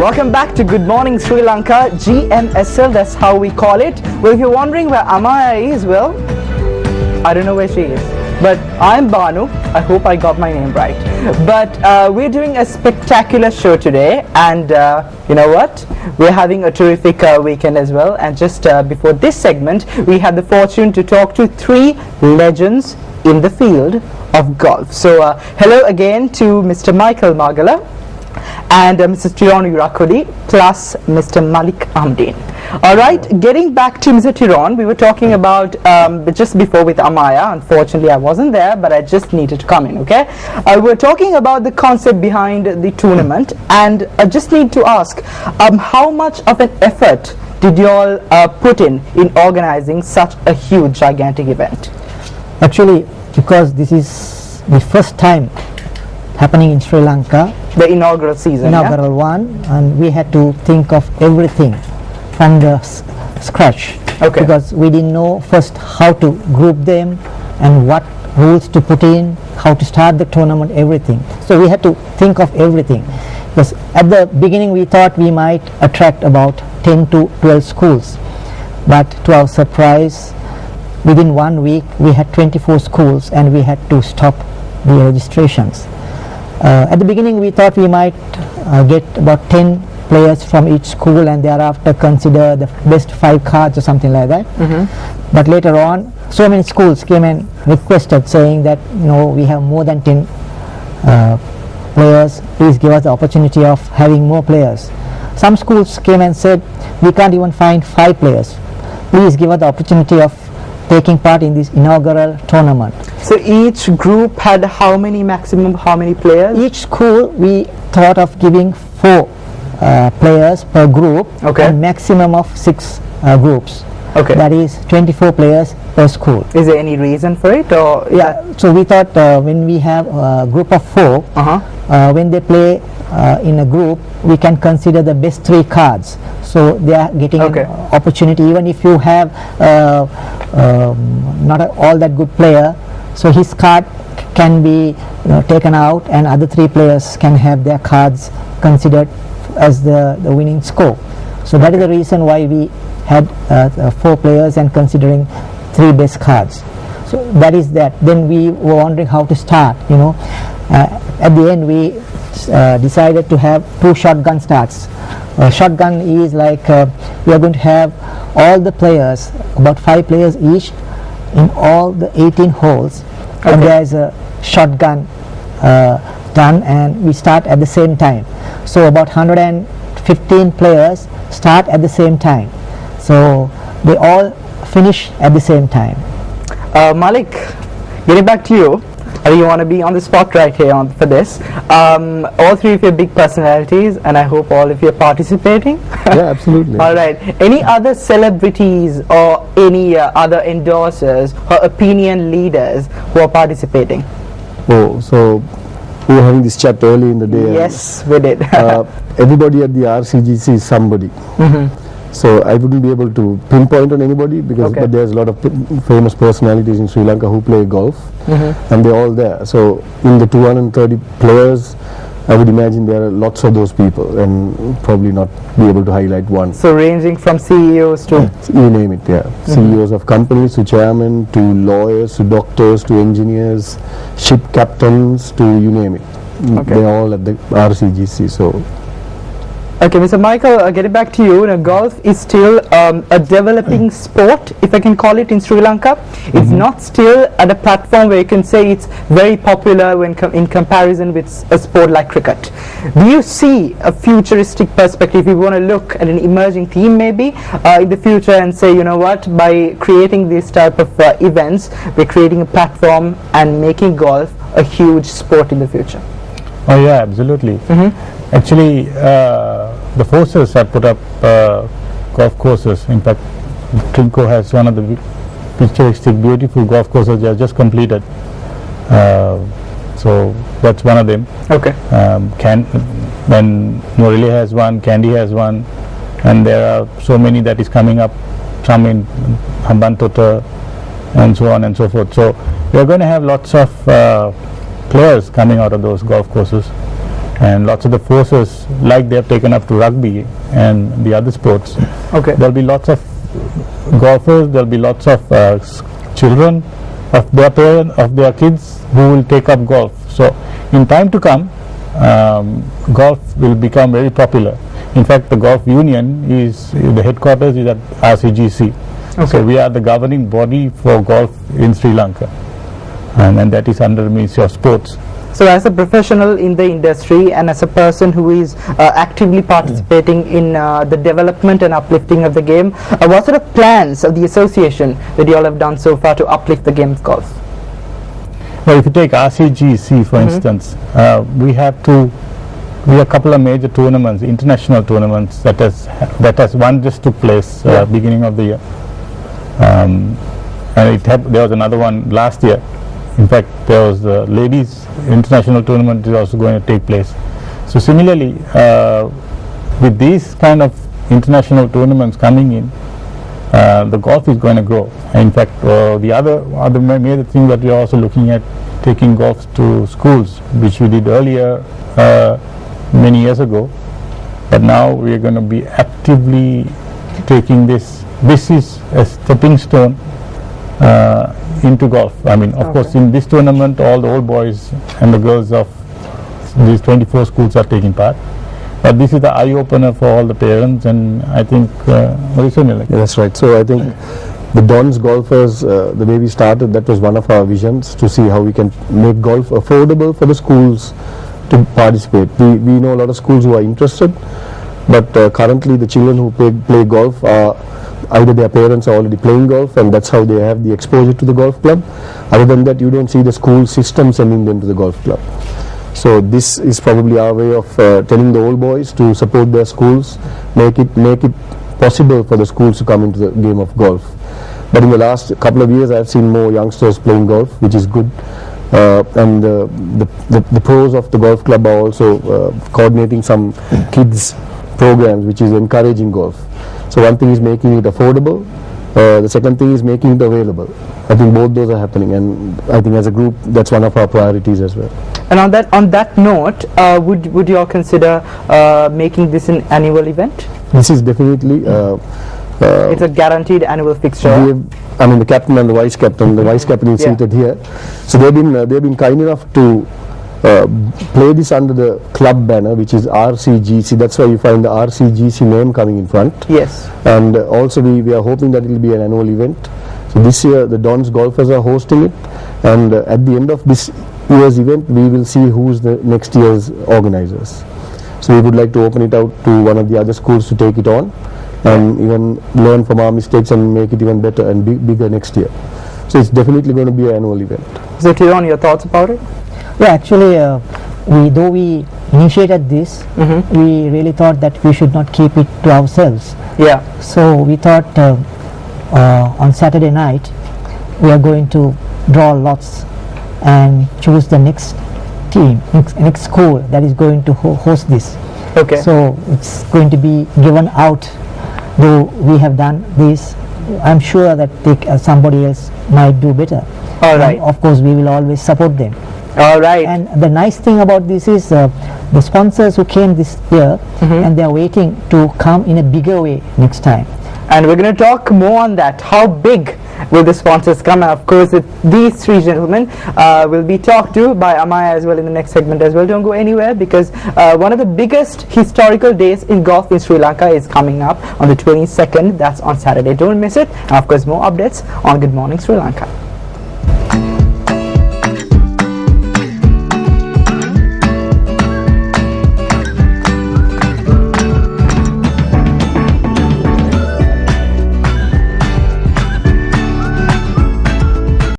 Welcome back to Good Morning Sri Lanka, GMSL, that's how we call it. Well, if you're wondering where Amaya is, well, I don't know where she is. But I'm Banu, I hope I got my name right. But we're doing a spectacular show today, and you know what? We're having a terrific weekend as well. And just before this segment, we had the fortune to talk to three legends in the field of golf. So hello again to Mr. Michael Margala and Mrs. Tiron Urakodi plus Mr. Malik Amdeen. Alright, getting back to Mr. Tiron, we were talking about just before with Amaya. Unfortunately I wasn't there, but I just needed to come in, okay? We were talking about the concept behind the tournament, and I just need to ask, how much of an effort did you all put in organizing such a huge, gigantic event? Actually, because this is the first time happening in Sri Lanka, the inaugural season, inaugural one, and we had to think of everything from the scratch, because we didn't know first how to group them and what rules to put in, how to start the tournament, everything. So we had to think of everything, because at the beginning we thought we might attract about 10 to 12 schools, but to our surprise, within 1 week we had 24 schools and we had to stop the registrations. At the beginning we thought we might get about 10 players from each school and thereafter consider the best 5 cards or something like that. But later on, so many schools came and requested, saying that no, we have more than 10 players, please give us the opportunity of having more players. Some schools came and said, we can't even find 5 players, please give us the opportunity of taking part in this inaugural tournament. So each group had how many players? Each school we thought of giving 4 players per group, and maximum of 6 groups. That is 24 players per school. Is there any reason for it? Or so we thought when we have a group of 4, when they play in a group, we can consider the best 3 cards. So they are getting an opportunity, even if you have not all that good player, so his card can be taken out and other 3 players can have their cards considered as the winning score. So that is the reason why we had 4 players and considering 3 best cards. So that is that. Then we were wondering how to start, at the end we decided to have 2 shotgun starts. Shotgun is like we are going to have all the players, about 5 players each, in all the 18 holes, and there is a shotgun done, and we start at the same time. So about 115 players start at the same time, so they all finish at the same time. Malik, getting back to you, you want to be on the spot right here for this. All 3 of you are big personalities, and I hope all of you are participating. Yeah, absolutely. All right. Any other celebrities or any other endorsers or opinion leaders who are participating? Oh, so we were having this chat early in the day. Yes, we did. Everybody at the RCGC is somebody. So I wouldn't be able to pinpoint on anybody, because but there's a lot of famous personalities in Sri Lanka who play golf, and they're all there. So in the 230 players, I would imagine there are lots of those people, and probably not be able to highlight one. So ranging from CEOs to you name it, CEOs of companies to chairmen to lawyers to doctors to engineers, ship captains to you name it. They're all at the RCGC. So. Okay, Mr. Michael, getting back to you, golf is still a developing sport, if I can call it, in Sri Lanka. It's not still at a platform where you can say it's very popular when in comparison with a sport like cricket. Do you see a futuristic perspective, if you want to look at an emerging theme maybe in the future and say, you know what, by creating this type of events, we're creating a platform and making golf a huge sport in the future? Oh yeah, absolutely. Actually, the forces have put up golf courses. In fact, Trinco has one of the picturesque, beautiful golf courses they have just completed. So that's one of them. Then Morelli has one, Kandy has one, and there are so many that is coming up. Some in Hambantota, and so on and so forth. So we are going to have lots of players coming out of those golf courses. and lots of the forces, like they have taken up to rugby and the other sports. Okay. There'll be lots of golfers, there'll be lots of children of their parents, of their kids, who will take up golf. So in time to come, golf will become very popular. In fact, the Golf Union is, the headquarters is at RCGC. Okay. So we are the governing body for golf in Sri Lanka, and that is under the Ministry of Sports. So as a professional in the industry and as a person who is actively participating in the development and uplifting of the game, what sort of plans of the association that you all have done so far to uplift the game of golf? Well, if you take RCGC for instance, we have a couple of major tournaments, international tournaments that has one just took place beginning of the year, and there was another one last year. In fact, there was the ladies international tournament is also going to take place. So similarly, with these kind of international tournaments coming in, the golf is going to grow. In fact, the other major thing that we are also looking at, taking golf to schools, which we did earlier many years ago, but now we are going to be actively taking this. This is a stepping stone into golf. I mean, of course, in this tournament, all the old boys and the girls of these 24 schools are taking part. But this is the eye-opener for all the parents, and I think, what is it like? Yeah, that's right. So I think the Dons golfers, the way we started, that was one of our visions, to see how we can make golf affordable for the schools to participate. We know a lot of schools who are interested, but currently the children who play golf are either their parents are already playing golf, and that's how they have the exposure to the golf club. Other than that, you don't see the school system sending them to the golf club. So this is probably our way of telling the old boys to support their schools, make it possible for the schools to come into the game of golf. But in the last couple of years, I've seen more youngsters playing golf, which is good. And the pros of the golf club are also coordinating some kids programs, which is encouraging golf. So one thing is making it affordable, the second thing is making it available. I think both those are happening, and I think as a group that's one of our priorities as well. And on that note, would you all consider making this an annual event? This is definitely it's a guaranteed annual fixture. I mean, the captain and the vice captain. The vice captain is seated here, so they've been kind enough to play this under the club banner, which is RCGC. That's why you find the RCGC name coming in front. Yes. And also we are hoping that it will be an annual event. So this year the Dons golfers are hosting it, and at the end of this year's event we will see who's the next year's organizers. So we would like to open it out to one of the other schools to take it on, and even learn from our mistakes and make it even better and bigger next year. So it's definitely going to be an annual event. Is it clear on your thoughts about it? Yeah, actually, though we initiated this, we really thought that we should not keep it to ourselves. Yeah. So we thought on Saturday night we are going to draw lots and choose the next team, next school that is going to host this. Okay. So it's going to be given out. Though we have done this, I'm sure that somebody else might do better. All right. And of course, we will always support them. All right. And the nice thing about this is the sponsors who came this year, and they are waiting to come in a bigger way next time. And we're going to talk more on that. How big will the sponsors come? And of course, these three gentlemen will be talked to by Amaya as well in the next segment as well. Don't go anywhere, because one of the biggest historical days in golf in Sri Lanka is coming up on the 22nd. That's on Saturday. Don't miss it. And of course, more updates on Good Morning Sri Lanka.